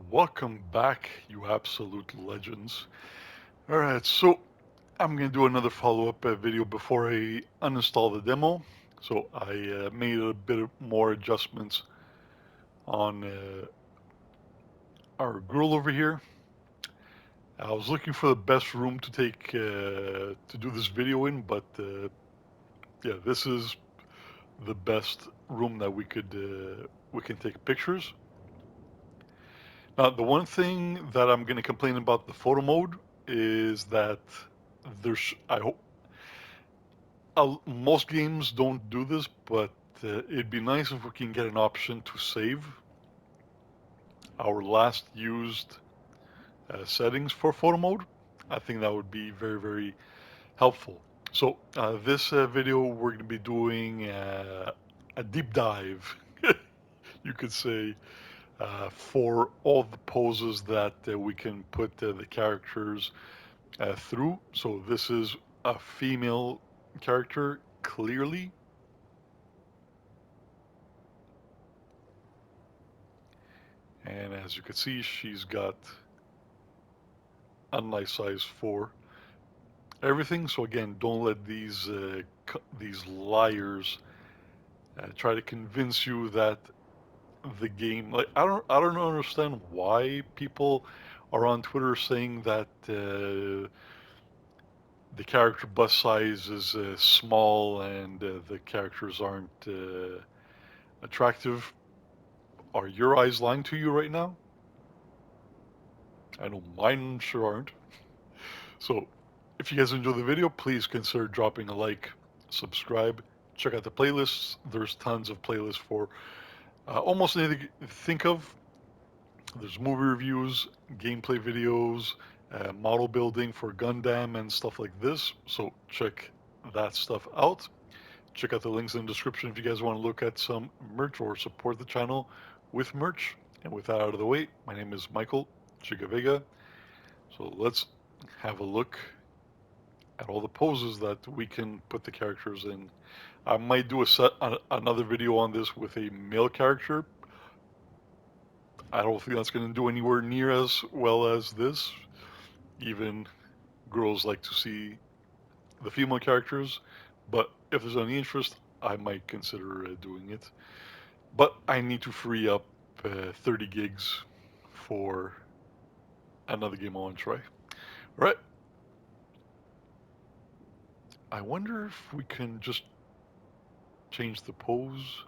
Welcome back, you absolute legends. Alright, so I'm going to do another follow-up video before I uninstall the demo. So I made a bit more adjustments on our grill over here. I was looking for the best room to take to do this video in, but yeah, this is the best room that we can take pictures. Now, the one thing that I'm going to complain about the photo mode is that I hope most games don't do this, but it'd be nice if we can get an option to save our last used settings for photo mode. I think that would be very, very helpful. So this video, we're going to be doing a deep dive, you could say, for all the poses that we can put the characters through. So this is a female character, clearly. And as you can see, she's got a nice size for everything. So again, don't let these liars try to convince you that the game, like, I don't understand why people are on Twitter saying that the character bust size is small and the characters aren't attractive. Are your eyes lying to you right now? I know mine sure aren't. So, if you guys enjoy the video, please consider dropping a like, subscribe, check out the playlists. There's tons of playlists for almost anything you think of. There's movie reviews, gameplay videos, model building for Gundam and stuff like this. So check that stuff out. Check out the links in the description if you guys want to look at some merch or support the channel with merch. And with that out of the way, my name is Michael Chigavega. So let's have a look at all the poses that we can put the characters in. I might do another video on this with a male character. I don't think that's going to do anywhere near as well as this. Even girls like to see the female characters, but if there's any interest, I might consider doing it. But I need to free up 30 gigs for another game I want to try. All right. I wonder if we can just change the pose.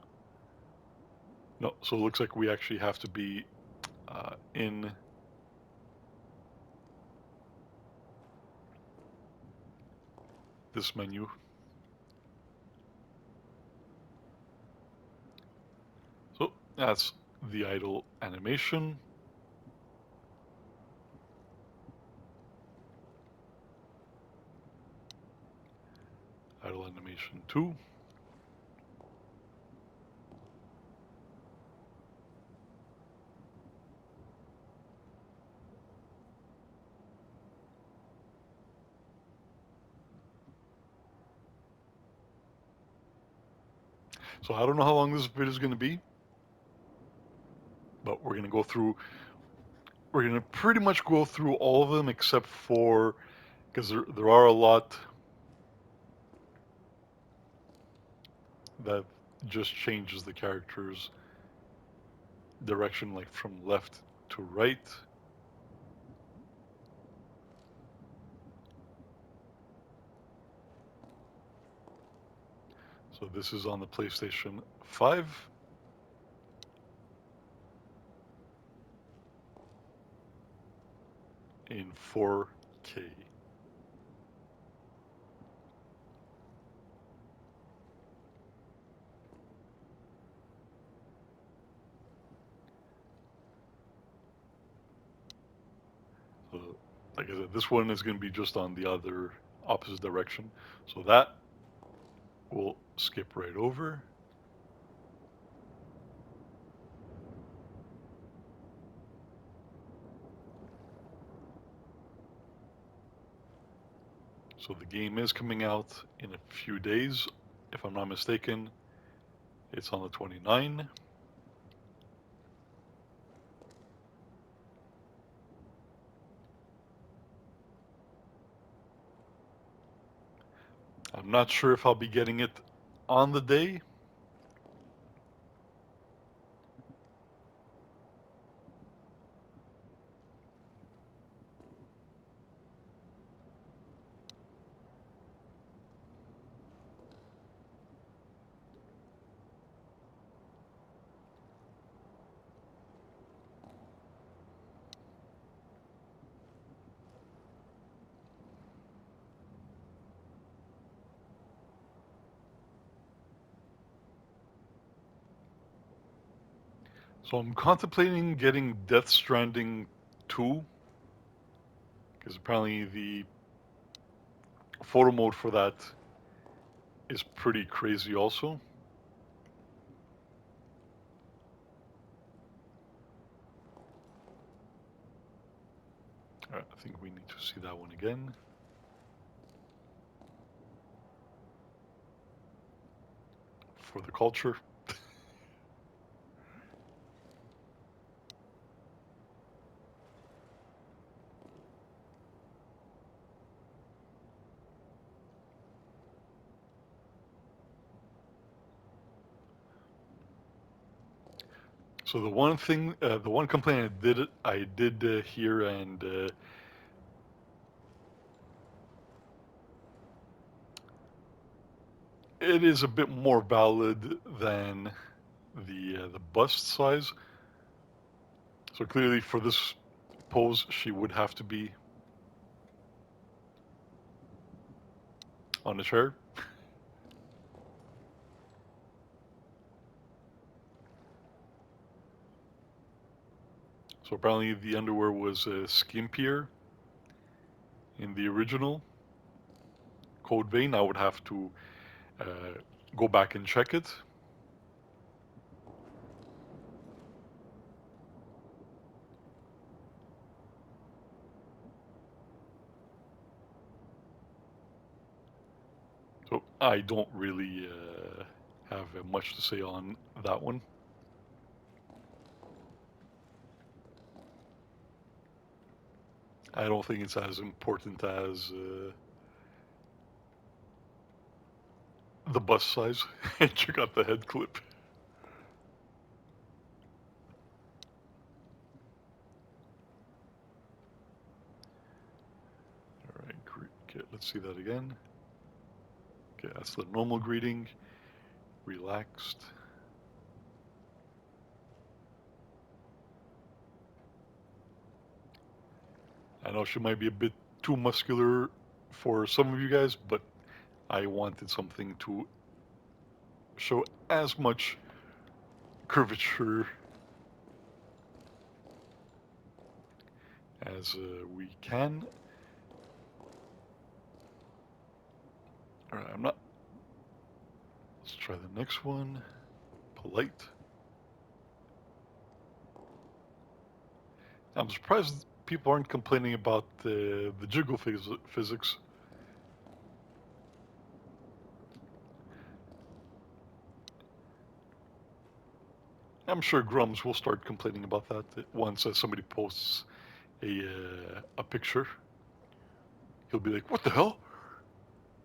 No, so it looks like we actually have to be in this menu. So that's the idle animation. Idle animation 2. So I don't know how long this video is going to be, but we're going to pretty much go through all of them except for, because there are a lot that just changes the character's direction, like from left to right. So this is on the PlayStation 5. In 4K. So, like I said, this one is going to be just on the other opposite direction. So that we'll skip right over. So the game is coming out in a few days, if I'm not mistaken. It's on the 29th. I'm not sure if I'll be getting it on the day. So I'm contemplating getting Death Stranding 2, because apparently the photo mode for that is pretty crazy also. Alright, I think we need to see that one again. For the culture. So the one thing, the one complaint I did hear, and it is a bit more valid than the bust size. So clearly, for this pose, she would have to be on a chair. So apparently, the underwear was skimpier in the original Code Vein. I would have to uh, go back and check it. So I don't really have much to say on that one. I don't think it's as important as the bust size. Check out the head clip. All right, great. Okay, let's see that again. Okay, that's the normal greeting. Relaxed. I know she might be a bit too muscular for some of you guys, but I wanted something to show as much curvature as we can. All right, I'm not. Let's try the next one. Polite. I'm surprised people aren't complaining about the jiggle physics. I'm sure Grums will start complaining about that once somebody posts a picture. He'll be like, "What the hell?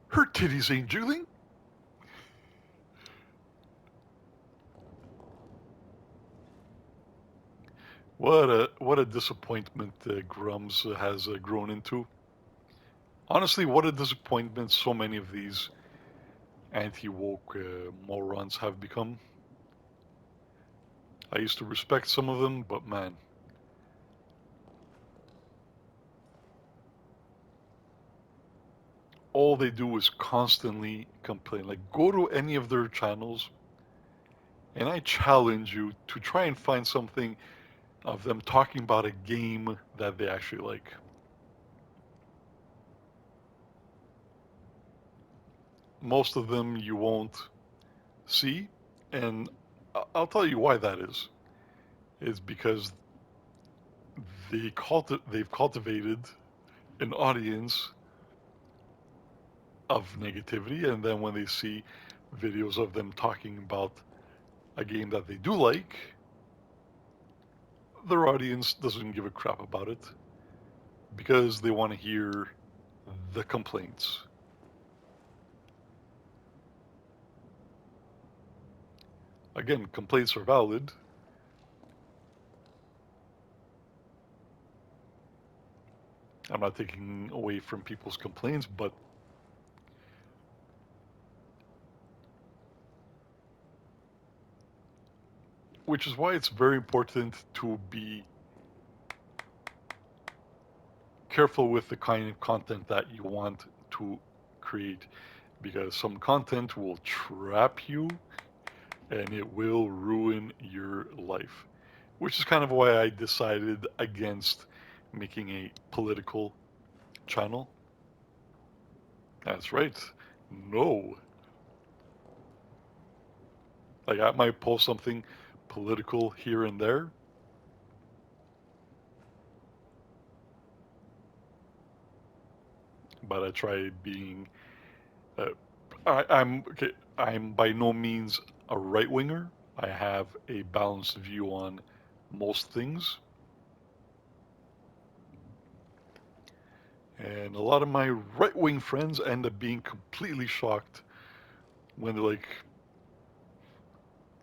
Her titties ain't jiggling." What a disappointment Grums has grown into. Honestly, what a disappointment so many of these anti-woke morons have become. I used to respect some of them, but man, all they do is constantly complain. Like, go to any of their channels, and I challenge you to try and find something of them talking about a game that they actually like. Most of them you won't see, and I'll tell you why that is. It's because they've cultivated an audience of negativity, and then when they see videos of them talking about a game that they do like, their audience doesn't give a crap about it because they want to hear the complaints. again, complaints are valid. I'm not taking away from people's complaints, but which is why it's very important to be careful with the kind of content that you want to create, because some content will trap you and it will ruin your life, which is kind of why I decided against making a political channel. That's right. No. Like, I might post something political here and there, but I try being. I'm okay. I'm by no means a right winger. I have a balanced view on most things, and a lot of my right wing friends end up being completely shocked when they're like,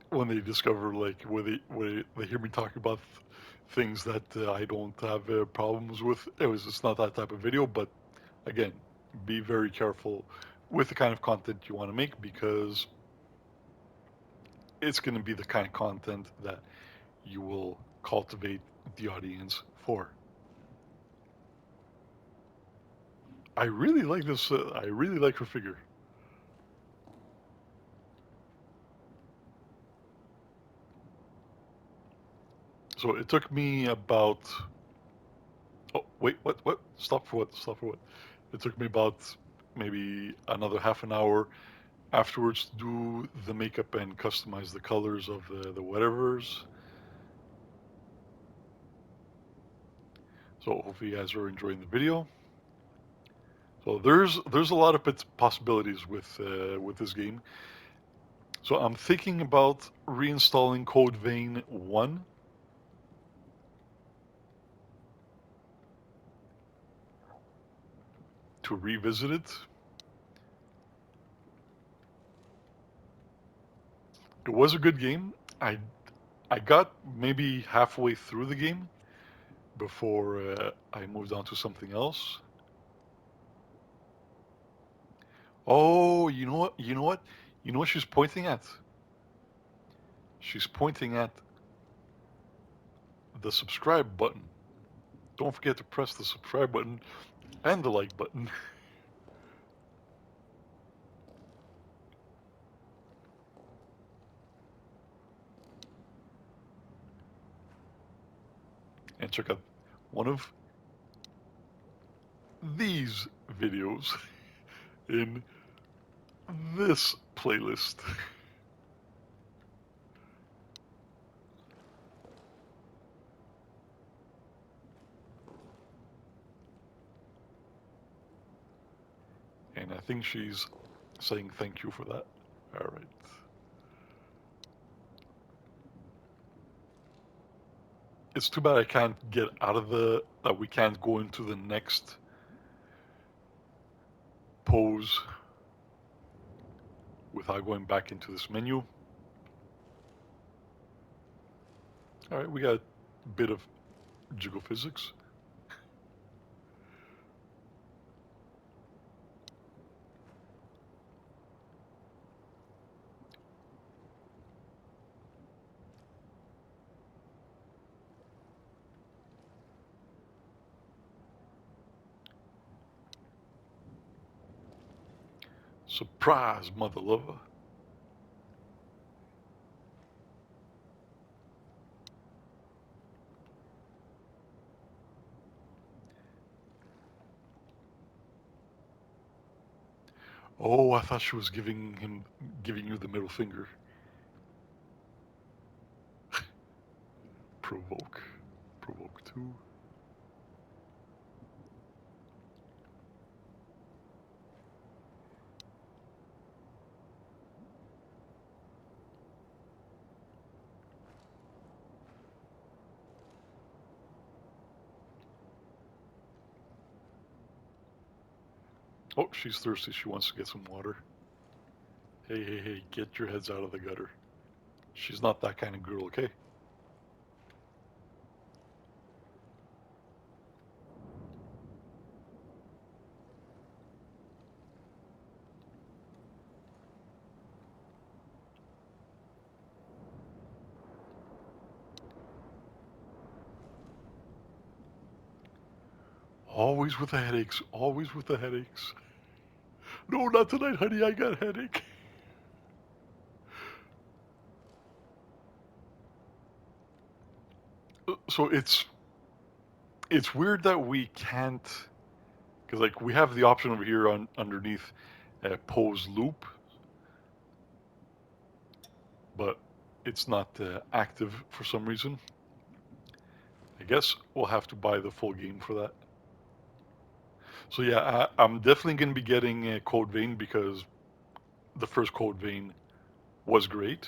when they discover, like, when they hear me talk about things that I don't have problems with. It's not that type of video, but again, be very careful with the kind of content you want to make, because it's going to be the kind of content that you will cultivate the audience for. I really like this. I really like her figure. So it took me about. Oh wait, what? What? Stop for what? Stop for what? It took me about maybe another half an hour afterwards to do the makeup and customize the colors of the whatevers. So hopefully you guys are enjoying the video. So there's a lot of possibilities with this game. So I'm thinking about reinstalling Code Vein 1 to revisit it. It was a good game. I got maybe halfway through the game before I moved on to something else. Oh, you know what? You know what? You know what she's pointing at? She's pointing at the subscribe button. Don't forget to press the subscribe button and the like button. And check out one of these videos in this playlist. And I think she's saying thank you for that. All right. It's too bad I can't get out of that we can't go into the next pose without going back into this menu. All right, we got a bit of jiggle physics. Surprise, mother lover. Oh, I thought she was giving you the middle finger. Provoke. Provoke 2. Oh, she's thirsty. She wants to get some water. Hey, hey, hey, get your heads out of the gutter. She's not that kind of girl, okay? Always with the headaches. Always with the headaches. No, not tonight, honey. I got a headache. So it's weird that we can't, because like we have the option over here on underneath pose loop, but it's not active for some reason. I guess we'll have to buy the full game for that. So yeah, I'm definitely going to be getting Code Vein because the first Code Vein was great.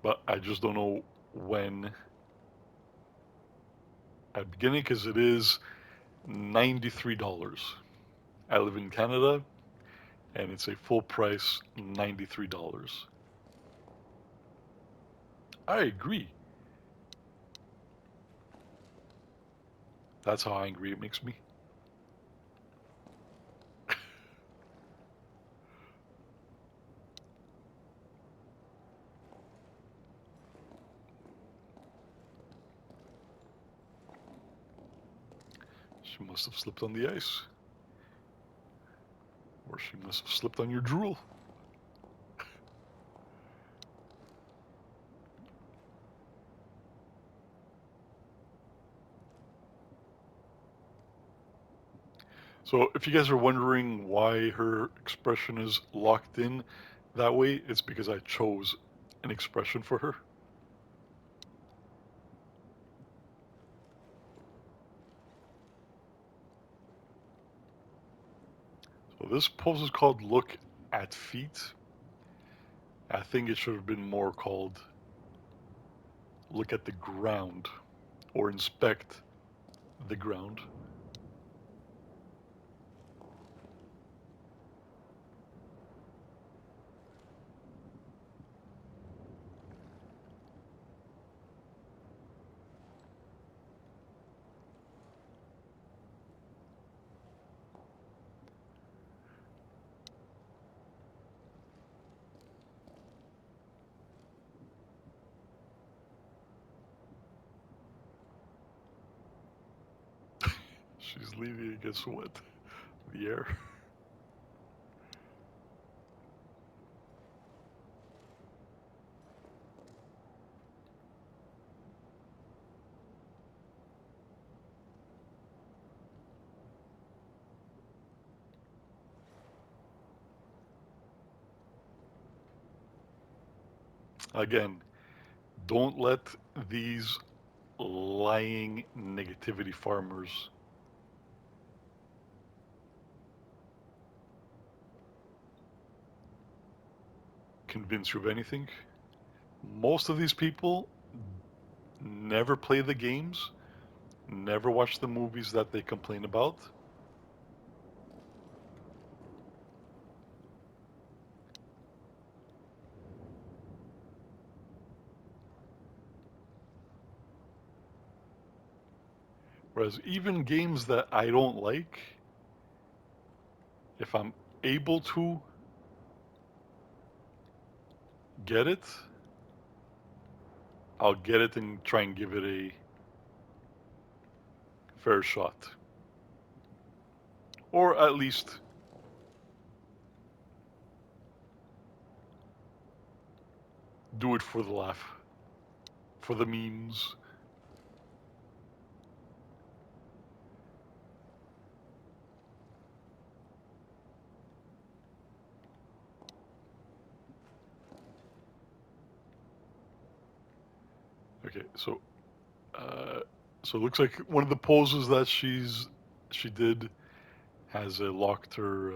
But I just don't know when at the beginning because it is $93. I live in Canada and it's a full price $93. I agree. That's how angry it makes me. She must have slipped on the ice. Or she must have slipped on your drool. So if you guys are wondering why her expression is locked in that way, it's because I chose an expression for her. So this pose is called Look at Feet. I think it should have been more called Look at the Ground or Inspect the Ground. She's leaving against what? The air. Again, don't let these lying negativity farmers convince you of anything. Most of these people never play the games, never watch the movies that they complain about. Whereas even games that I don't like, if I'm able to get it, I'll get it and try and give it a fair shot. Or at least do it for the laugh, for the memes. Okay, uh, so it looks like one of the poses that she did has locked her.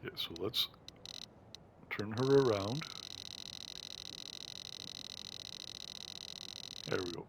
Yeah, so let's turn her around. There we go.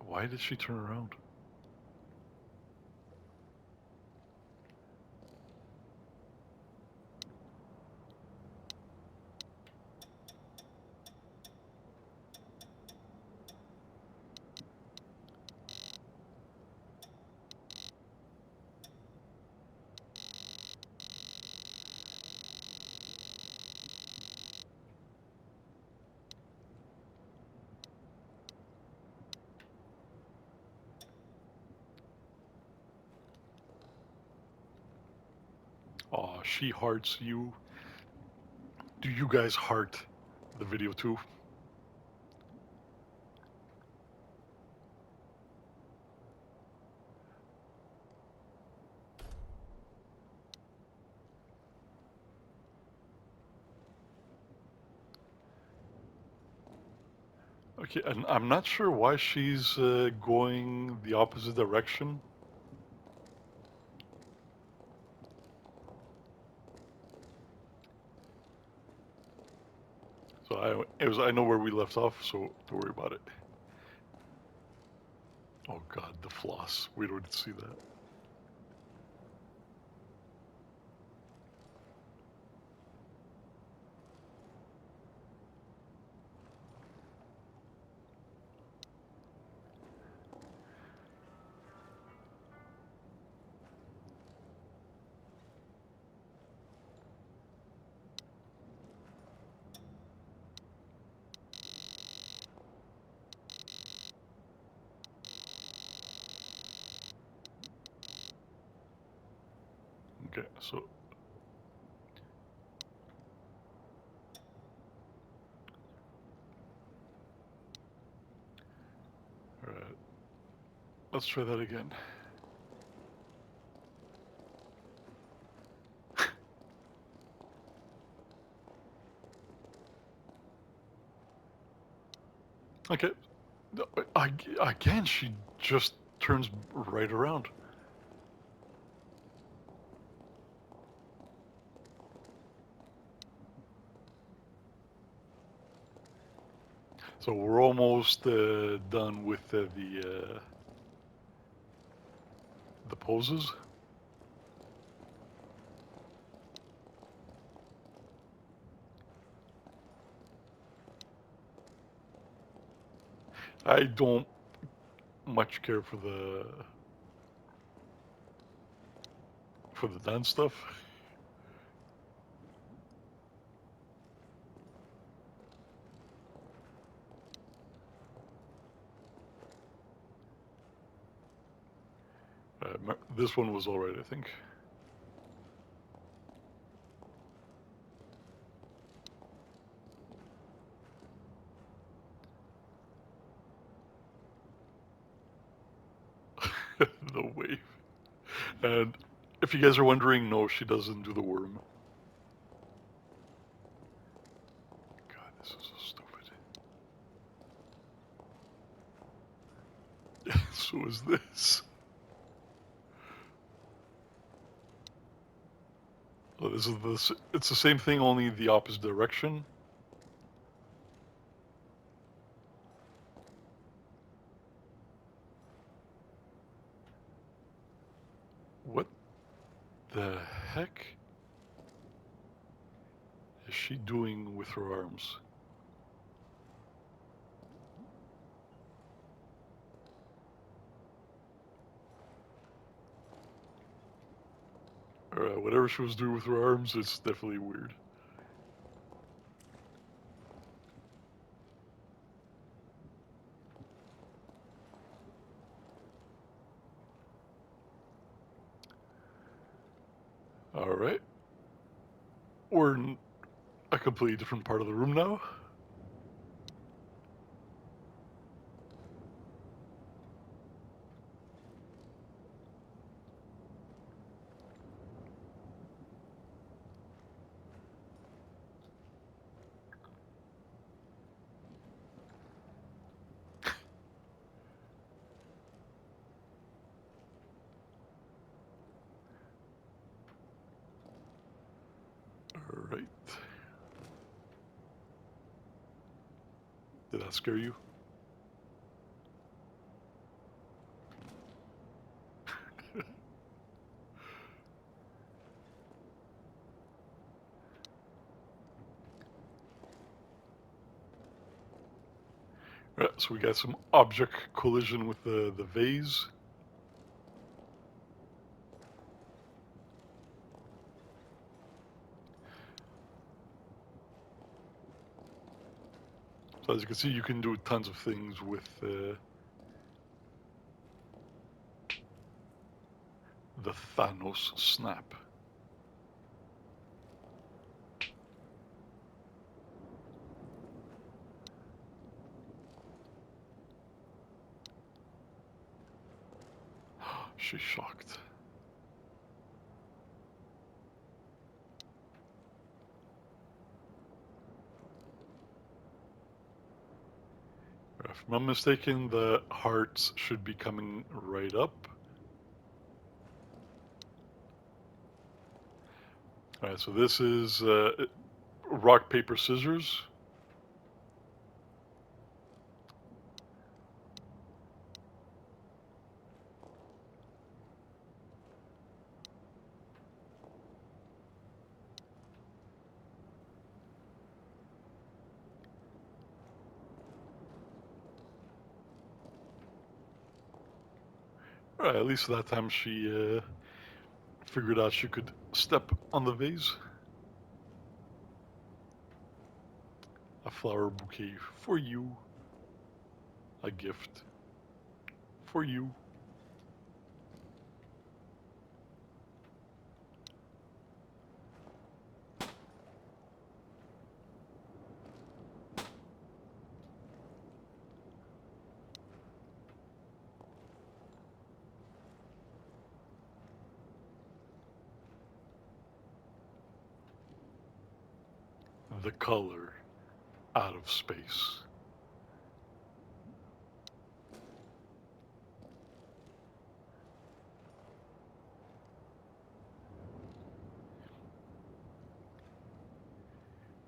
Why did she turn around? Aw, she hearts you. Do you guys heart the video too? Okay, and I'm not sure why she's going the opposite direction. So I know where we left off, so don't worry about it. Oh god, the floss. We don't see that. Okay, so alright. Let's try that again. Okay. Again, she just turns right around. So we're almost done with the poses. I don't much care for the dance stuff. This one was alright, I think. The wave. And if you guys are wondering, no, she doesn't do the worm. God, this is so stupid. So is this. Oh, this is this. It's the same thing, only the opposite direction. What the heck is she doing with her arms? Whatever she was doing with her arms, it's definitely weird. Alright. We're in a completely different part of the room now. right. Did that scare you? Right, so we got some object collision with the vase. So as you can see, you can do tons of things with the Thanos snap. She's shocked. If I'm not mistaken, the hearts should be coming right up. Alright, so this is rock, paper, scissors. Alright, at least that time she figured out she could step on the vase. A flower bouquet for you. A gift for you. The color out of space.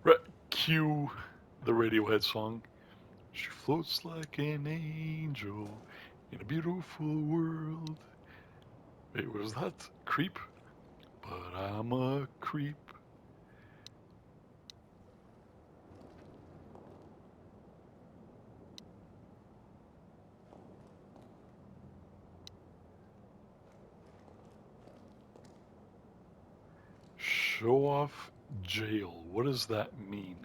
Right, cue the Radiohead song. She floats like an angel in a beautiful world. Wait, was that creep? But I'm a creep. Show off jail. What does that mean?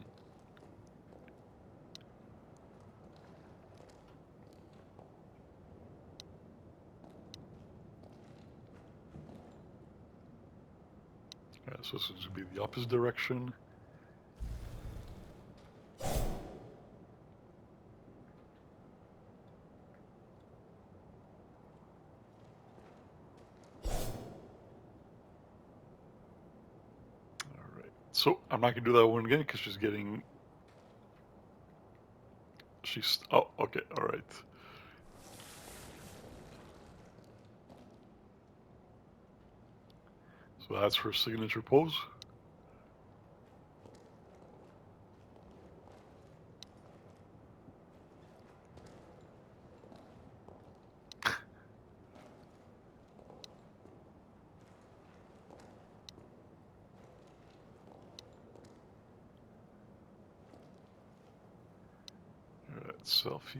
Yeah, so this is going to be the opposite direction. Alright, so I'm not going to do that one again because she's getting... Oh, okay, alright. So that's her signature pose. Alright, selfie.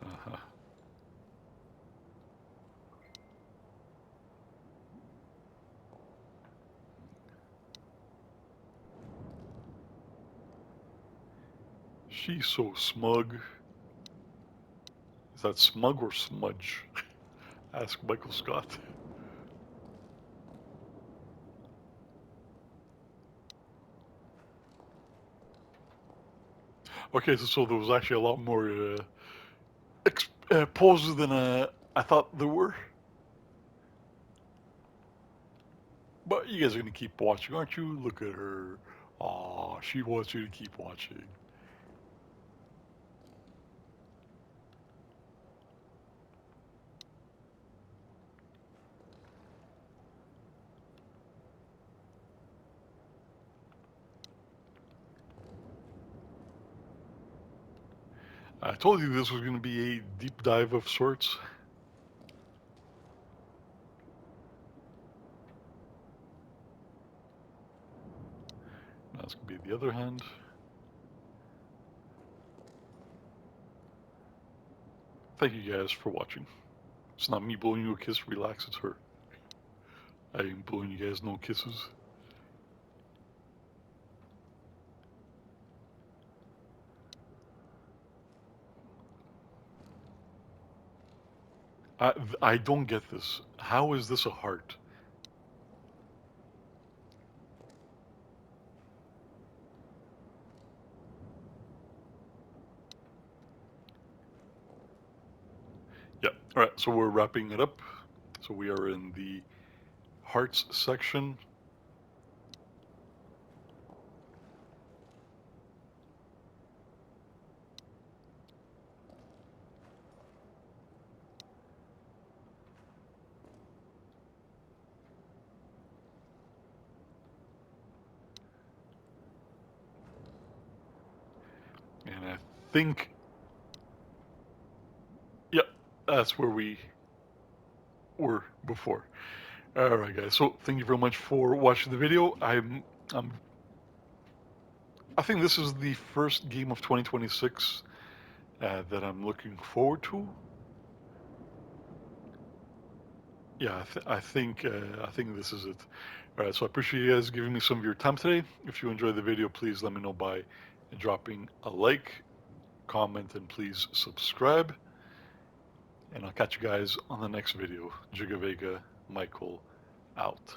Uh-huh. She's so smug. Is that smug or smudge? Ask Michael Scott. Okay, so there was actually a lot more poses than I thought there were. But you guys are going to keep watching, aren't you? Look at her. Aw, she wants you to keep watching. I told you this was going to be a deep dive of sorts. Now it's going to be the other hand. Thank you guys for watching. It's not me blowing you a kiss, relax, it's her. I ain't blowing you guys no kisses. I don't get this. How is this a heart? Yeah, alright, so we're wrapping it up. So we are in the hearts section. And I think, yeah, that's where we were before. Alright guys, so thank you very much for watching the video. I think this is the first game of 2026 that I'm looking forward to. Yeah, I think this is it. All right, so I appreciate you guys giving me some of your time today. If you enjoyed the video, please let me know by dropping a like, comment, and please subscribe. And I'll catch you guys on the next video. Giga Vega, Michael, out.